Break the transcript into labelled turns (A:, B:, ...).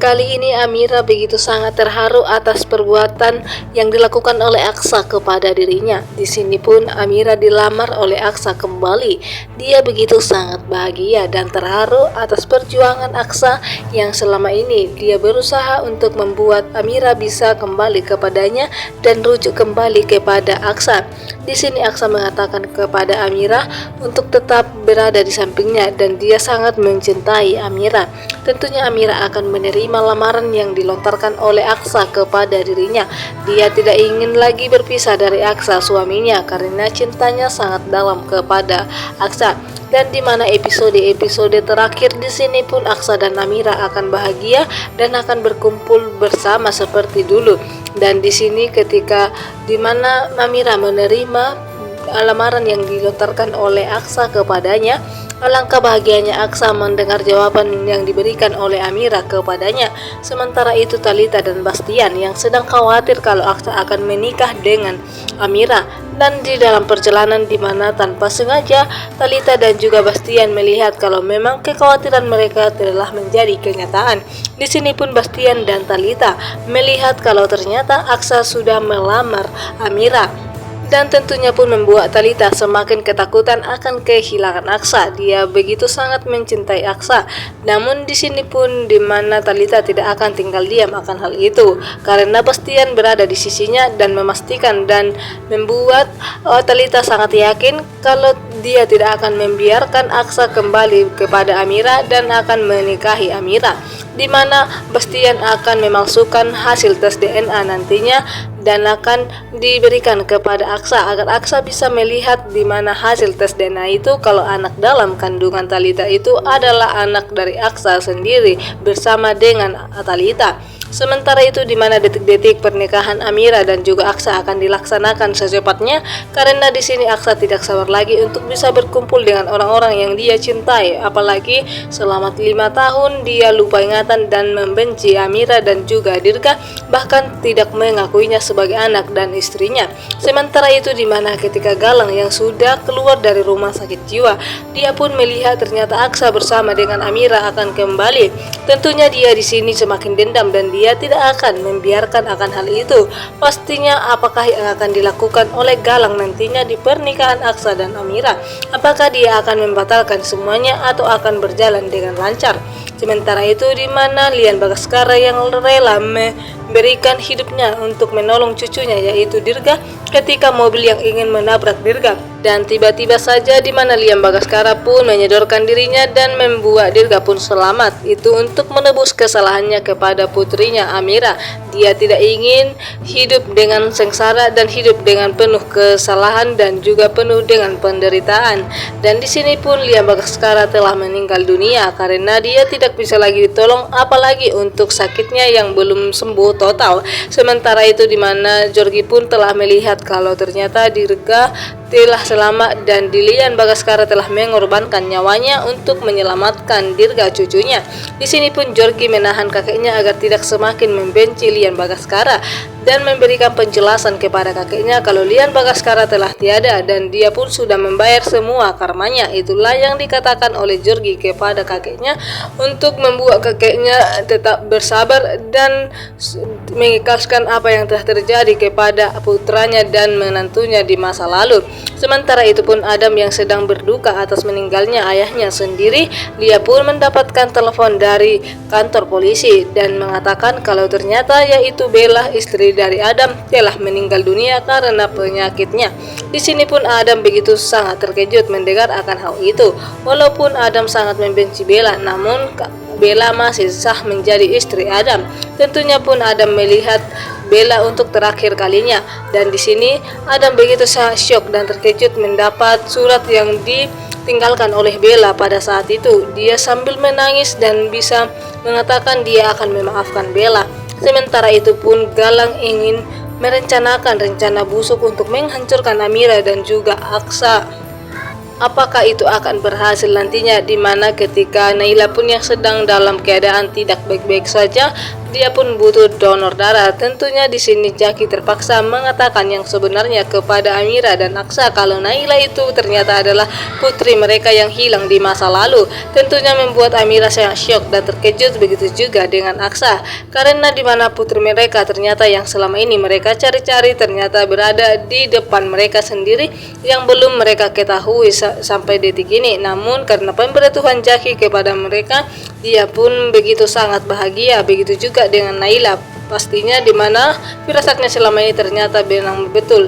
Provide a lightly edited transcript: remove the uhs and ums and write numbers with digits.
A: Kali ini Amira begitu sangat terharu atas perbuatan yang dilakukan oleh Aksa kepada dirinya. Di sini pun Amira dilamar oleh Aksa kembali. Dia begitu sangat bahagia dan terharu atas perjuangan Aksa yang selama ini dia berusaha untuk membuat Amira bisa kembali kepadanya dan rujuk kembali kepada Aksa. Di sini Aksa mengatakan kepada Amira untuk tetap berada di sampingnya dan dia sangat mencintai Amira. Tentunya Amira akan menerima lamaran yang dilontarkan oleh Aksa kepada dirinya. Dia tidak ingin lagi berpisah dari Aksa suaminya karena cintanya sangat dalam kepada Aksa. Dan di mana episode terakhir di sini pun Aksa dan Amira akan bahagia dan akan berkumpul bersama seperti dulu. Dan di sini ketika di mana Amira menerima lamaran yang dilontarkan oleh Aksa kepadanya, alangkah bahagianya Aksa mendengar jawaban yang diberikan oleh Amira kepadanya. Sementara itu Talitha dan Bastian yang sedang khawatir kalau Aksa akan menikah dengan Amira. Dan di dalam perjalanan di mana tanpa sengaja Talitha dan juga Bastian melihat kalau memang kekhawatiran mereka telah menjadi kenyataan. Di sini pun Bastian dan Talitha melihat kalau ternyata Aksa sudah melamar Amira. Dan tentunya pun membuat Talitha semakin ketakutan akan kehilangan Aksa. Dia begitu sangat mencintai Aksa. Namun di sini pun di mana Talitha tidak akan tinggal diam akan hal itu, karena Bastian berada di sisinya dan memastikan dan membuat Talitha sangat yakin kalau dia tidak akan membiarkan Aksa kembali kepada Amira dan akan menikahi Amira, di mana Bastian akan memalsukan hasil tes DNA nantinya dan akan diberikan kepada Aksa agar Aksa bisa melihat di mana hasil tes DNA itu kalau anak dalam kandungan Talitha itu adalah anak dari Aksa sendiri bersama dengan Talitha. Sementara itu di mana detik-detik pernikahan Amira dan juga Aksa akan dilaksanakan secepatnya, karena di sini Aksa tidak sabar lagi untuk bisa berkumpul dengan orang-orang yang dia cintai. Apalagi selama 5 tahun dia lupa ingatan dan membenci Amira dan juga Dirga, bahkan tidak mengakuinya sebagai anak dan istrinya. Sementara itu di mana ketika Galang yang sudah keluar dari rumah sakit jiwa, dia pun melihat ternyata Aksa bersama dengan Amira akan kembali. Tentunya dia di sini semakin dendam dan dia tidak akan membiarkan akan hal itu. Pastinya apakah yang akan dilakukan oleh Galang nantinya di pernikahan Aksa dan Amira? Apakah dia akan membatalkan semuanya atau akan berjalan dengan lancar? Sementara itu di mana Lian Bagaskara yang rela memberikan hidupnya untuk menolong cucunya yaitu Dirga ketika mobil yang ingin menabrak Dirga. Dan tiba-tiba saja di mana Lian Bagaskara pun menyodorkan dirinya dan membuat Dirga pun selamat. Itu untuk menebus kesalahannya kepada putrinya Amira. Dia tidak ingin hidup dengan sengsara dan hidup dengan penuh kesalahan dan juga penuh dengan penderitaan. Dan di sini pun Lian Bagaskara telah meninggal dunia karena dia tidak bisa lagi ditolong, apalagi untuk sakitnya yang belum sembuh total. Sementara itu di mana Jorgi pun telah melihat kalau ternyata Dirga telah selamat dan Lian Bagaskara telah mengorbankan nyawanya untuk menyelamatkan Dirga cucunya. Di sini pun Jorgi menahan kakeknya agar tidak semakin membenci Lian Bagaskara dan memberikan penjelasan kepada kakeknya kalau Lian Bagaskara telah tiada dan dia pun sudah membayar semua karmanya. Itulah yang dikatakan oleh Jorgi kepada kakeknya untuk membuat kakeknya tetap bersabar dan mengikhlaskan apa yang telah terjadi kepada putranya dan menantunya di masa lalu. Sementara itu pun Adam yang sedang berduka atas meninggalnya ayahnya sendiri, dia pun mendapatkan telepon dari kantor polisi dan mengatakan kalau ternyata yaitu Bella, istri dari Adam, telah meninggal dunia karena penyakitnya. Di sini pun Adam begitu sangat terkejut mendengar akan hal itu. Walaupun Adam sangat membenci Bella, namun Bella masih sah menjadi istri Adam. Tentunya pun Adam melihat Bella untuk terakhir kalinya, dan di sini Adam begitu sangat syok dan terkejut mendapat surat yang ditinggalkan oleh Bella pada saat itu. Dia sambil menangis dan bisa mengatakan dia akan memaafkan Bella. Sementara itu pun Galang ingin merencanakan rencana busuk untuk menghancurkan Amira dan juga Aksa. Apakah itu akan berhasil nantinya, di mana ketika Naila pun yang sedang dalam keadaan tidak baik-baik saja, dia pun butuh donor darah. Tentunya di sini Jaki terpaksa mengatakan yang sebenarnya kepada Amira dan Aksa kalau Naila itu ternyata adalah putri mereka yang hilang di masa lalu. Tentunya membuat Amira sangat syok dan terkejut, begitu juga dengan Aksa, karena di mana putri mereka ternyata yang selama ini mereka cari-cari ternyata berada di depan mereka sendiri yang belum mereka ketahui sampai detik ini. Namun karena pemberitahuan Jaki kepada mereka, dia pun begitu sangat bahagia. Begitu juga dengan Naila, pastinya dimana firasatnya selama ini ternyata benar betul.